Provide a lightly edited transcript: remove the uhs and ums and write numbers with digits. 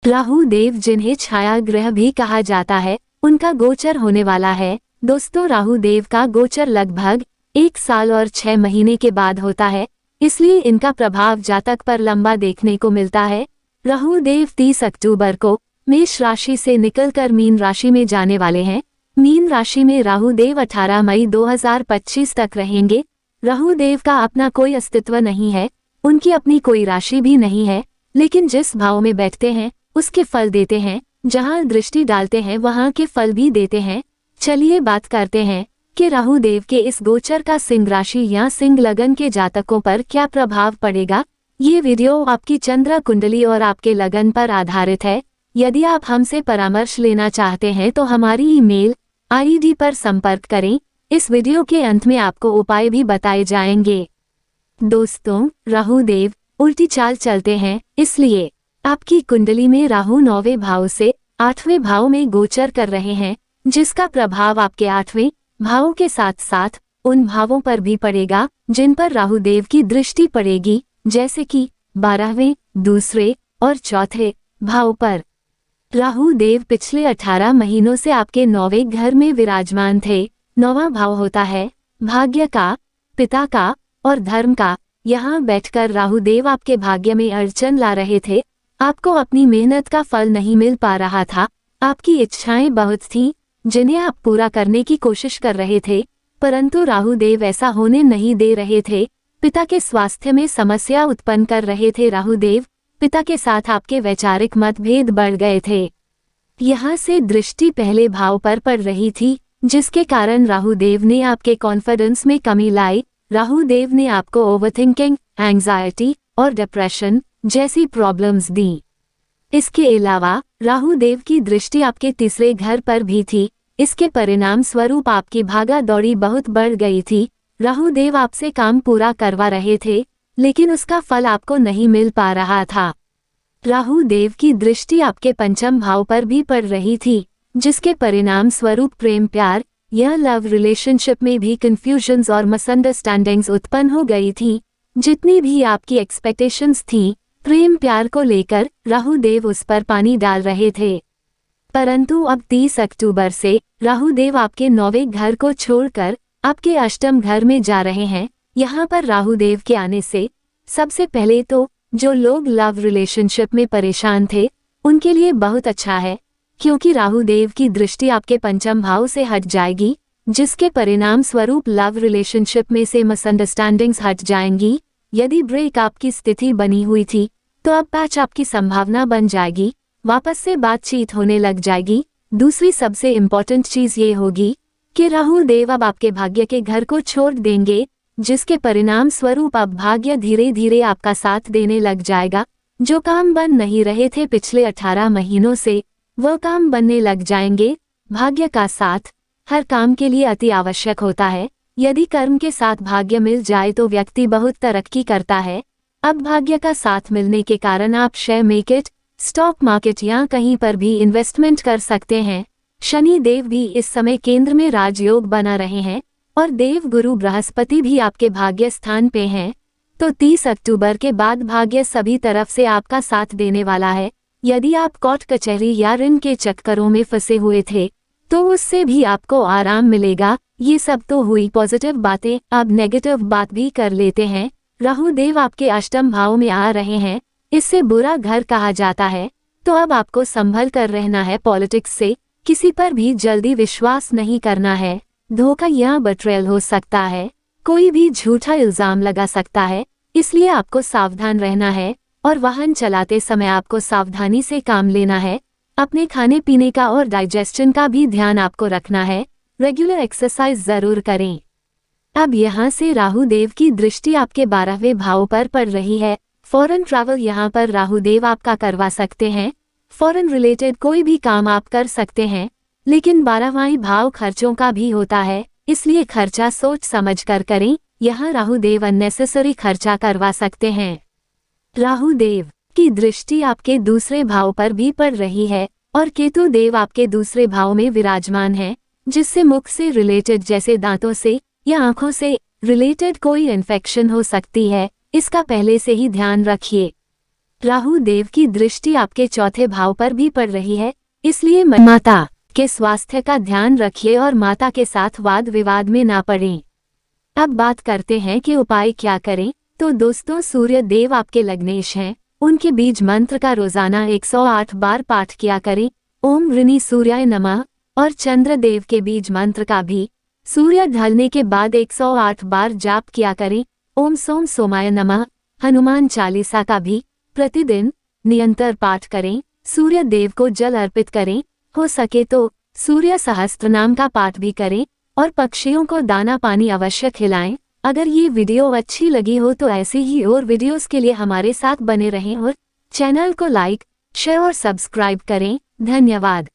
राहु देव, जिन्हें छाया ग्रह भी कहा जाता है, उनका गोचर होने वाला है। दोस्तों, राहु देव का गोचर लगभग 1 साल और 6 महीने के बाद होता है, इसलिए इनका प्रभाव जातक पर लंबा देखने को मिलता है। राहु देव 30 अक्टूबर को मेष राशि से निकलकर मीन राशि में जाने वाले हैं। मीन राशि में राहु देव 18 मई 2025 तक रहेंगे। राहु देव का अपना कोई अस्तित्व नहीं है, उनकी अपनी कोई राशि भी नहीं है, लेकिन जिस भाव में बैठते हैं उसके फल देते हैं, जहां दृष्टि डालते हैं वहां के फल भी देते हैं। चलिए बात करते हैं कि राहु देव के इस गोचर का सिंह राशि या सिंह लगन के जातकों पर क्या प्रभाव पड़ेगा। ये वीडियो आपकी चंद्र कुंडली और आपके लगन पर आधारित है। यदि आप हमसे परामर्श लेना चाहते हैं तो हमारी ईमेल आईडी पर संपर्क करें। इस वीडियो के अंत में आपको उपाय भी बताए जाएंगे। दोस्तों, राहु देव उल्टी चाल चलते हैं, इसलिए आपकी कुंडली में राहु 9वें भाव से 8वें भाव में गोचर कर रहे हैं, जिसका प्रभाव आपके 8वें भाव के साथ साथ उन भावों पर भी पड़ेगा जिन पर राहु देव की दृष्टि पड़ेगी, जैसे कि 12वें, दूसरे और चौथे भाव पर। राहु देव पिछले 18 महीनों से आपके 9वें घर में विराजमान थे। 9वां भाव होता है भाग्य का, पिता का और धर्म का। यहाँ बैठकर राहु देव आपके भाग्य में अड़चन ला रहे थे। आपको अपनी मेहनत का फल नहीं मिल पा रहा था। आपकी इच्छाएं बहुत थीं जिन्हें आप पूरा करने की कोशिश कर रहे थे, परंतु राहु देव ऐसा होने नहीं दे रहे थे। पिता के स्वास्थ्य में समस्या उत्पन्न कर रहे थे राहु देव। पिता के साथ आपके वैचारिक मतभेद बढ़ गए थे। यहाँ से दृष्टि पहले भाव पर पड़ रही थी, जिसके कारण राहु देव ने आपके कॉन्फिडेंस में कमी लाई। राहु देव ने आपको ओवरथिंकिंग, एंग्जाइटी और डिप्रेशन जैसी प्रॉब्लम्स दी। इसके अलावा राहु देव की दृष्टि आपके तीसरे घर पर भी थी। इसके परिणाम स्वरूप आपकी भागा दौड़ी बहुत बढ़ गई थी। राहु देव आपसे काम पूरा करवा रहे थे, लेकिन उसका फल आपको नहीं मिल पा रहा था। राहु देव की दृष्टि आपके पंचम भाव पर भी पड़ रही थी, जिसके परिणाम स्वरूप प्रेम प्यार या लव रिलेशनशिप में भी कंफ्यूजन्स और मिसअंडरस्टैंडिंग्स उत्पन्न हो गई थी। जितनी भी आपकी एक्सपेक्टेशंस थी प्रेम प्यार को लेकर, राहु देव उस पर पानी डाल रहे थे। परंतु अब 30 अक्टूबर से राहु देव आपके 9वें घर को छोड़कर आपके अष्टम घर में जा रहे हैं। यहाँ पर राहु देव के आने से सबसे पहले तो जो लोग लव रिलेशनशिप में परेशान थे उनके लिए बहुत अच्छा है, क्योंकि राहु देव की दृष्टि आपके पंचम भाव से हट जाएगी, जिसके परिणाम स्वरूप लव रिलेशनशिप में से मिसअंडरस्टैंडिंग्स हट जाएंगी। यदि ब्रेकअप की स्थिति बनी हुई थी तो अब पैचअप की संभावना बन जाएगी, वापस से बातचीत होने लग जाएगी। दूसरी सबसे इम्पोर्टेंट चीज ये होगी कि राहु देव अब आपके भाग्य के घर को छोड़ देंगे, जिसके परिणाम स्वरूप अब भाग्य धीरे धीरे आपका साथ देने लग जाएगा। जो काम बन नहीं रहे थे पिछले 18 महीनों से, वह काम बनने लग जाएंगे। भाग्य का साथ हर काम के लिए अति आवश्यक होता है। यदि कर्म के साथ भाग्य मिल जाए तो व्यक्ति बहुत तरक्की करता है। अब भाग्य का साथ मिलने के कारण आप शेयर मार्केट, स्टॉक मार्केट या कहीं पर भी इन्वेस्टमेंट कर सकते हैं। शनि देव भी इस समय केंद्र में राजयोग बना रहे हैं और देव गुरु बृहस्पति भी आपके भाग्य स्थान पे हैं। तो 30 अक्टूबर के बाद भाग्य सभी तरफ से आपका साथ देने वाला है। यदि आप कोर्ट कचहरी या ऋण के चक्करों में फंसे हुए थे तो उससे भी आपको आराम मिलेगा। ये सब तो हुई पॉजिटिव बातें, अब नेगेटिव बात भी कर लेते हैं। राहु देव आपके अष्टम भाव में आ रहे हैं, इससे बुरा घर कहा जाता है। तो अब आपको संभल कर रहना है। पॉलिटिक्स से किसी पर भी जल्दी विश्वास नहीं करना है। धोखा या बट्रेल हो सकता है, कोई भी झूठा इल्जाम लगा सकता है, इसलिए आपको सावधान रहना है। और वाहन चलाते समय आपको सावधानी से काम लेना है। अपने खाने पीने का और डाइजेशन का भी ध्यान आपको रखना है। रेगुलर एक्सरसाइज जरूर करें। अब यहाँ से राहु देव की दृष्टि आपके 12वें भाव पर पड़ रही है। फॉरेन ट्रैवल यहाँ पर राहु देव आपका करवा सकते हैं। फॉरेन रिलेटेड कोई भी काम आप कर सकते हैं, लेकिन 12वां भाव खर्चों का भी होता है, इसलिए खर्चा सोच समझ कर करें। यहाँ राहु देव अननेसेसरी खर्चा करवा सकते हैं। राहु देव की दृष्टि आपके दूसरे भाव पर भी पड़ रही है और केतु देव आपके दूसरे भाव में विराजमान है, जिससे मुख से रिलेटेड जैसे दांतों से या आंखों से रिलेटेड कोई इन्फेक्शन हो सकती है। इसका पहले से ही ध्यान रखिए। राहु देव की दृष्टि आपके चौथे भाव पर भी पड़ रही है, इसलिए माता के स्वास्थ्य का ध्यान रखिए और माता के साथ वाद विवाद में ना पड़ें। अब बात करते हैं कि उपाय क्या करें। तो दोस्तों, सूर्य देव आपके लग्नेश हैं, उनके बीज मंत्र का रोजाना 108 बार पाठ किया करें, ओम ऋणी सूर्याय नमः। और चंद्र देव के बीज मंत्र का भी सूर्य ढलने के बाद 108 बार जाप किया करें, ओम सोम सोमाय नमः। हनुमान चालीसा का भी प्रतिदिन निरंतर पाठ करें, सूर्य देव को जल अर्पित करें, हो सके तो सूर्य सहस्त्रनाम का पाठ भी करें और पक्षियों को दाना पानी अवश्य खिलाएं। अगर ये वीडियो अच्छी लगी हो तो ऐसे ही और वीडियोस के लिए हमारे साथ बने रहें और चैनल को लाइक, शेयर और सब्सक्राइब करें। धन्यवाद।